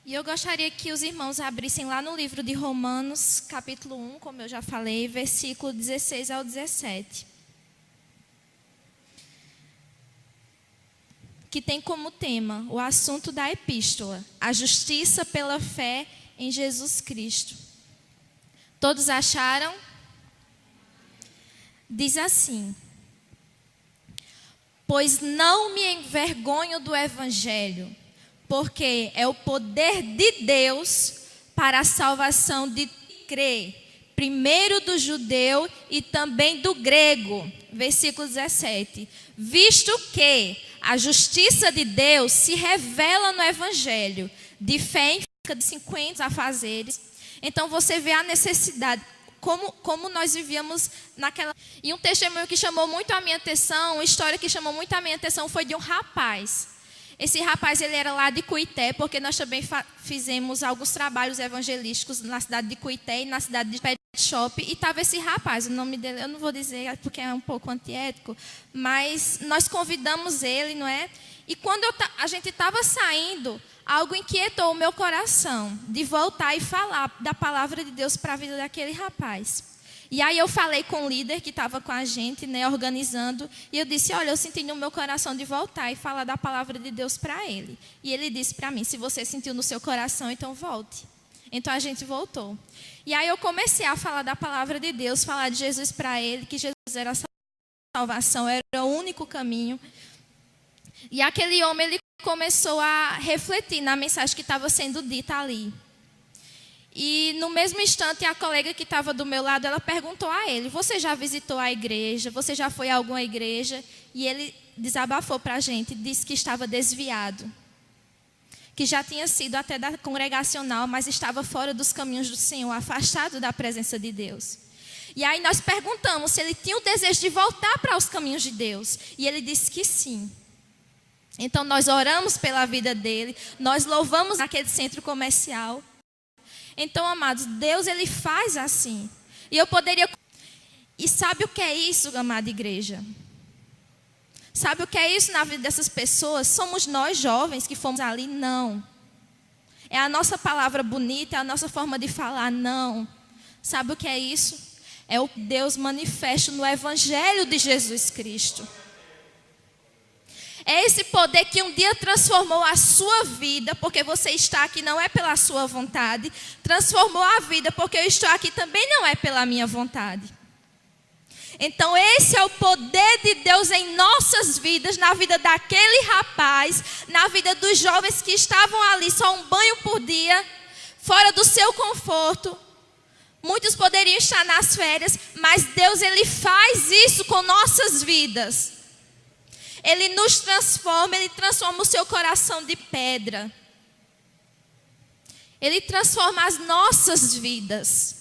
E eu gostaria que os irmãos abrissem lá no livro de Romanos, capítulo 1, como eu já falei, versículo 16 ao 17. Que tem como tema o assunto da epístola, a justiça pela fé em Jesus Cristo. Todos acharam? Diz assim: pois não me envergonho do evangelho, porque é o poder de Deus para a salvação de crer, primeiro do judeu e também do grego. Versículo 17. Visto que a justiça de Deus se revela no evangelho, de fé em fé, de 50 afazeres. Então você vê a necessidade, como nós vivíamos naquela... E um testemunho que chamou muito a minha atenção, uma história que chamou muito a minha atenção foi de um rapaz. Esse rapaz, ele era lá de Cuité, porque nós também fizemos alguns trabalhos evangelísticos na cidade de Cuité e na cidade de Pet Shop. E estava esse rapaz, o nome dele eu não vou dizer porque é um pouco antiético, mas nós convidamos ele, não é? E quando a gente estava saindo, algo inquietou o meu coração de voltar e falar da palavra de Deus para a vida daquele rapaz. E aí eu falei com o líder que estava com a gente, né, organizando, e eu disse: olha, eu senti no meu coração de voltar e falar da palavra de Deus para ele. E ele disse para mim: se você sentiu no seu coração, então volte. Então a gente voltou. E aí eu comecei a falar da palavra de Deus, falar de Jesus para ele, que Jesus era a salvação, era o único caminho. E aquele homem, ele começou a refletir na mensagem que estava sendo dita ali. E no mesmo instante, a colega que estava do meu lado, ela perguntou a ele: você já visitou a igreja? Você já foi a alguma igreja? E ele desabafou para a gente, disse que estava desviado. Que já tinha sido até da congregacional, mas estava fora dos caminhos do Senhor, afastado da presença de Deus. E aí nós perguntamos se ele tinha o desejo de voltar para os caminhos de Deus. E ele disse que sim. Então nós oramos pela vida dele, nós louvamos naquele centro comercial. Então, amados, Deus, ele faz assim. E eu poderia... E sabe o que é isso, amada igreja? Sabe o que é isso na vida dessas pessoas? Somos nós jovens que fomos ali? Não. É a nossa palavra bonita, é a nossa forma de falar? Não. Sabe o que é isso? É o Deus manifesto no evangelho de Jesus Cristo. É esse poder que um dia transformou a sua vida, porque você está aqui não é pela sua vontade, transformou a vida, porque eu estou aqui também não é pela minha vontade. Então esse é o poder de Deus em nossas vidas, na vida daquele rapaz, na vida dos jovens que estavam ali só um banho por dia, fora do seu conforto. Muitos poderiam estar nas férias, mas Deus, ele faz isso com nossas vidas. Ele nos transforma, ele transforma o seu coração de pedra. Ele transforma as nossas vidas.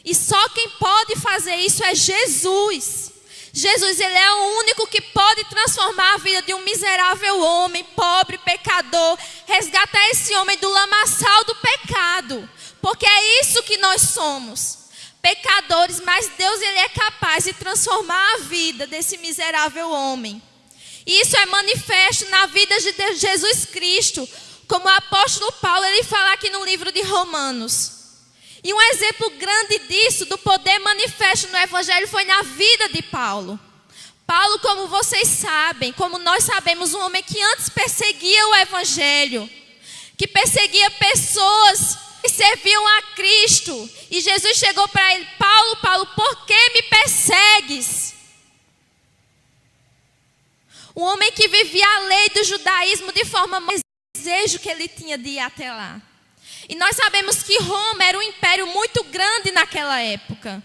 E só quem pode fazer isso é Jesus. Jesus, ele é o único que pode transformar a vida de um miserável homem, pobre, pecador. Resgatar esse homem do lamaçal do pecado. Porque é isso que nós somos. Pecadores, mas Deus, ele é capaz de transformar a vida desse miserável homem. E isso é manifesto na vida de Jesus Cristo, como o apóstolo Paulo, ele fala aqui no livro de Romanos. E um exemplo grande disso, do poder manifesto no evangelho, foi na vida de Paulo. Paulo, como vocês sabem, como nós sabemos, um homem que antes perseguia o evangelho, que perseguia pessoas que serviam a Cristo. E Jesus chegou para ele: Paulo, Paulo, por que me persegues? Um homem que vivia a lei do judaísmo de forma mais desejo que ele tinha de ir até lá. E nós sabemos que Roma era um império muito grande naquela época.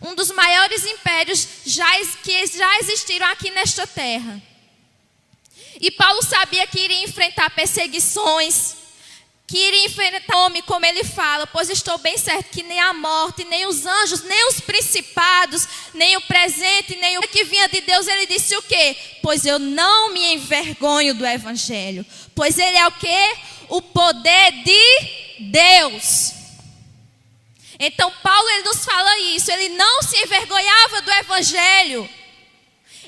Um dos maiores impérios que já existiram aqui nesta terra. E Paulo sabia que iria enfrentar perseguições, que iria enfrentar o homem, como ele fala: pois estou bem certo que nem a morte, nem os anjos, nem os principados, nem o presente, nem o que vinha de Deus. Ele disse o quê? Pois eu não me envergonho do evangelho. Pois ele é o quê? O poder de Deus. Então Paulo, ele nos fala isso. Ele não se envergonhava do evangelho.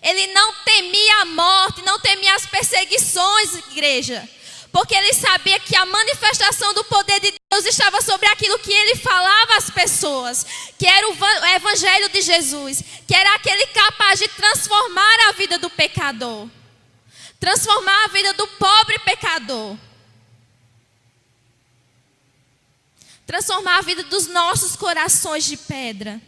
Ele não temia a morte, não temia as perseguições, igreja. Porque ele sabia que a manifestação do poder de Deus estava sobre aquilo que ele falava às pessoas, que era o evangelho de Jesus, que era aquele capaz de transformar a vida do pecador, transformar a vida do pobre pecador, transformar a vida dos nossos corações de pedra.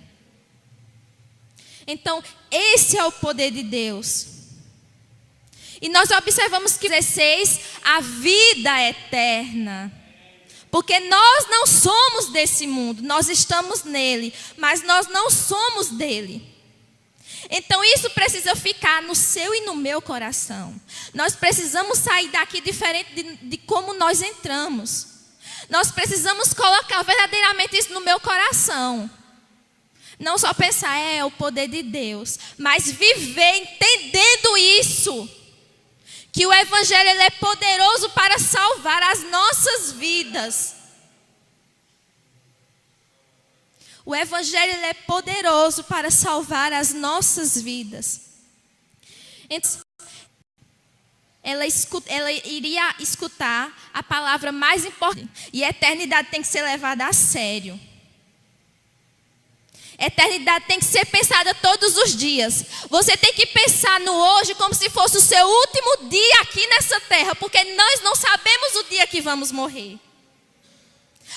Então, esse é o poder de Deus. E nós observamos que 16, a vida eterna. Porque nós não somos desse mundo, nós estamos nele, mas nós não somos dele. Então isso precisa ficar no seu e no meu coração. Nós precisamos sair daqui diferente de como nós entramos. Nós precisamos colocar verdadeiramente isso no meu coração. Não só pensar, é o poder de Deus, mas viver entendendo isso. Que o evangelho ele é poderoso para salvar as nossas vidas. O evangelho ele é poderoso para salvar as nossas vidas. Então, ela iria escutar a palavra mais importante. E a eternidade tem que ser levada a sério. Eternidade tem que ser pensada todos os dias. Você tem que pensar no hoje como se fosse o seu último dia aqui nessa terra, porque nós não sabemos o dia que vamos morrer.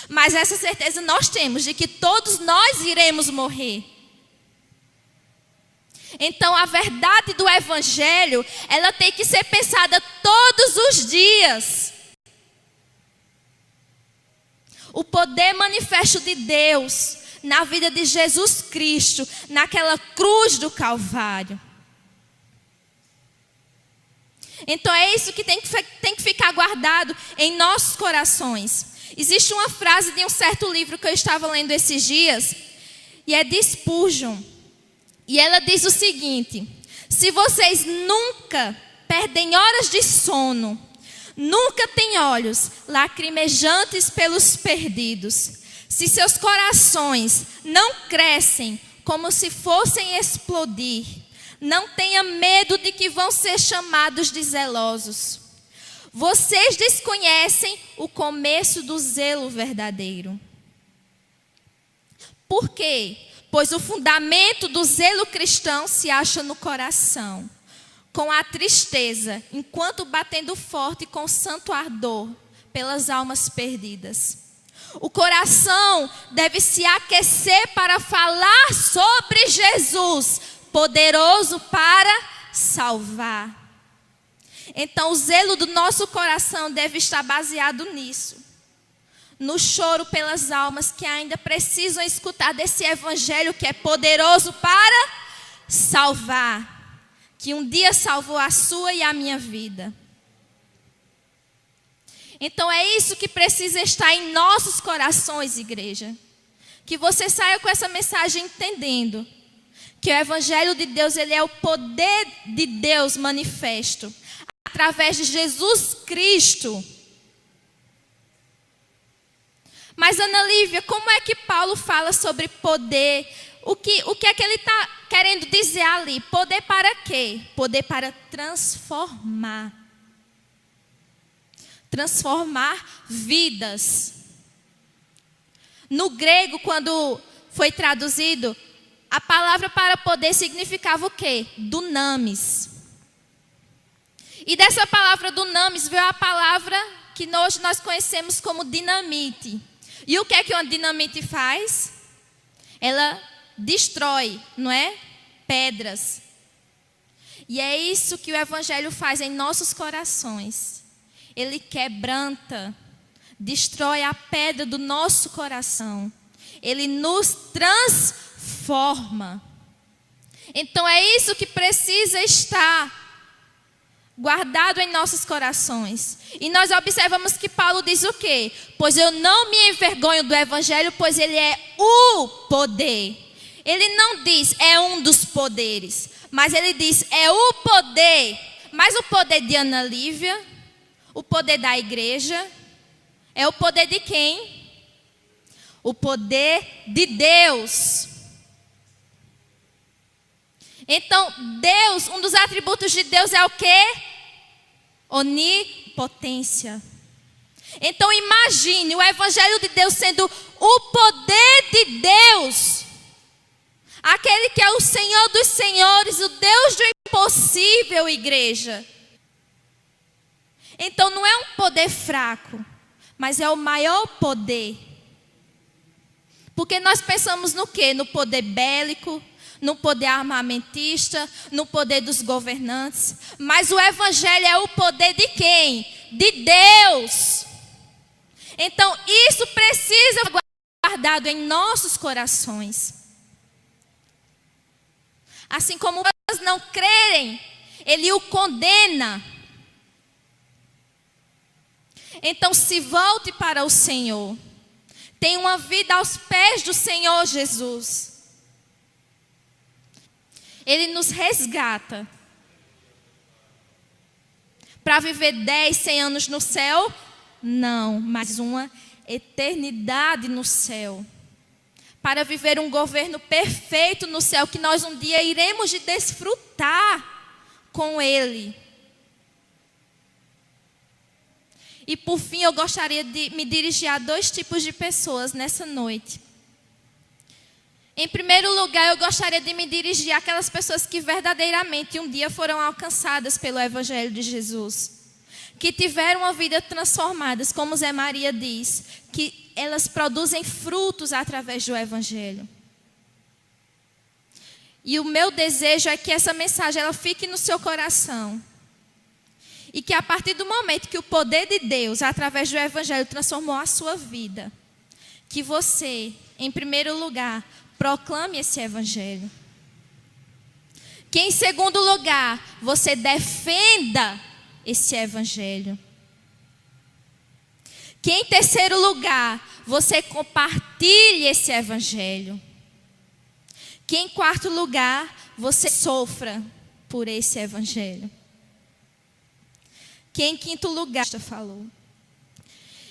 Mas essa certeza nós temos de que todos nós iremos morrer. Então a verdade do evangelho, ela tem que ser pensada todos os dias. O poder manifesto de Deus na vida de Jesus Cristo, naquela cruz do Calvário. Então é isso que tem que ficar guardado em nossos corações. Existe uma frase de um certo livro que eu estava lendo esses dias, e é de Spurgeon. E ela diz o seguinte: se vocês nunca perdem horas de sono, nunca têm olhos lacrimejantes pelos perdidos, se seus corações não crescem como se fossem explodir, não tenha medo de que vão ser chamados de zelosos. Vocês desconhecem o começo do zelo verdadeiro. Por quê? Pois o fundamento do zelo cristão se acha no coração, com a tristeza, enquanto batendo forte com santo ardor pelas almas perdidas. O coração deve se aquecer para falar sobre Jesus, poderoso para salvar. Então o zelo do nosso coração deve estar baseado nisso. No choro pelas almas que ainda precisam escutar desse evangelho que é poderoso para salvar. Que um dia salvou a sua e a minha vida. Então é isso que precisa estar em nossos corações, igreja. Que você saia com essa mensagem entendendo que o evangelho de Deus, ele é o poder de Deus manifesto através de Jesus Cristo. Mas Ana Lívia, como é que Paulo fala sobre poder? O que é que ele está querendo dizer ali? Poder para quê? Poder para transformar. Transformar vidas. No grego, quando foi traduzido, a palavra para poder significava o quê? Dunamis. E dessa palavra dunamis veio a palavra que hoje nós conhecemos como dinamite. E o que é que uma dinamite faz? Ela destrói, não é? Pedras. E é isso que o evangelho faz em nossos corações. Ele quebranta, destrói a pedra do nosso coração. Ele nos transforma. Então é isso que precisa estar guardado em nossos corações. E nós observamos que Paulo diz o quê? Pois eu não me envergonho do evangelho, pois ele é o poder. Ele não diz é um dos poderes, mas ele diz é o poder. Mas o poder de Ana Lívia, o poder da igreja, é o poder de quem? O poder de Deus. Então, Deus, um dos atributos de Deus é o quê? Onipotência. Então imagine o Evangelho de Deus sendo o poder de Deus. Aquele que é o Senhor dos senhores, o Deus do impossível, igreja. Então não é um poder fraco, mas é o maior poder. Porque nós pensamos no quê? No poder bélico, no poder armamentista, no poder dos governantes. Mas o Evangelho é o poder de quem? De Deus. Então isso precisa ser guardado em nossos corações. Assim como elas não crerem, ele o condena. Então se volte para o Senhor. Tenha uma vida aos pés do Senhor Jesus. Ele nos resgata. Para viver 10, 100 anos no céu? Não, mas uma eternidade no céu. Para viver um governo perfeito no céu, que nós um dia iremos de desfrutar com Ele. E por fim, eu gostaria de me dirigir a 2 tipos de pessoas nessa noite. Em primeiro lugar, eu gostaria de me dirigir àquelas pessoas que verdadeiramente um dia foram alcançadas pelo Evangelho de Jesus. Que tiveram uma vida transformada, como Zé Maria diz, que elas produzem frutos através do Evangelho. E o meu desejo é que essa mensagem ela fique no seu coração. E que a partir do momento que o poder de Deus, através do Evangelho, transformou a sua vida, que você, em primeiro lugar, proclame esse Evangelho. Que em segundo lugar, você defenda esse Evangelho. Que em terceiro lugar, você compartilhe esse Evangelho. Que em quarto lugar, você sofra por esse Evangelho. Que em quinto lugar, falou.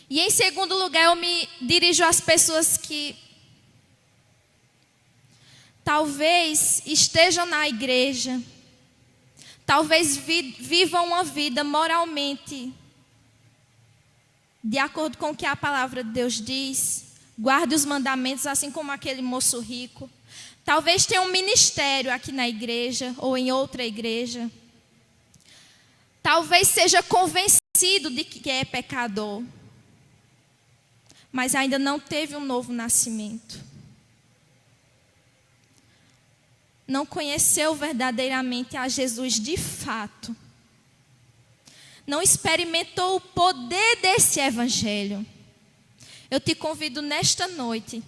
E em segundo lugar, eu me dirijo às pessoas que talvez estejam na igreja, talvez vivam uma vida moralmente de acordo com o que a palavra de Deus diz, guarde os mandamentos assim como aquele moço rico. Talvez tenha um ministério aqui na igreja ou em outra igreja. Talvez seja convencido de que é pecador, mas ainda não teve um novo nascimento. Não conheceu verdadeiramente a Jesus de fato. Não experimentou o poder desse Evangelho. Eu te convido nesta noite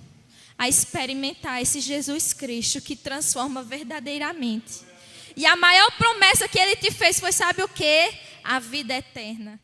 a experimentar esse Jesus Cristo que transforma verdadeiramente. E a maior promessa que Ele te fez foi, sabe o quê? A vida eterna.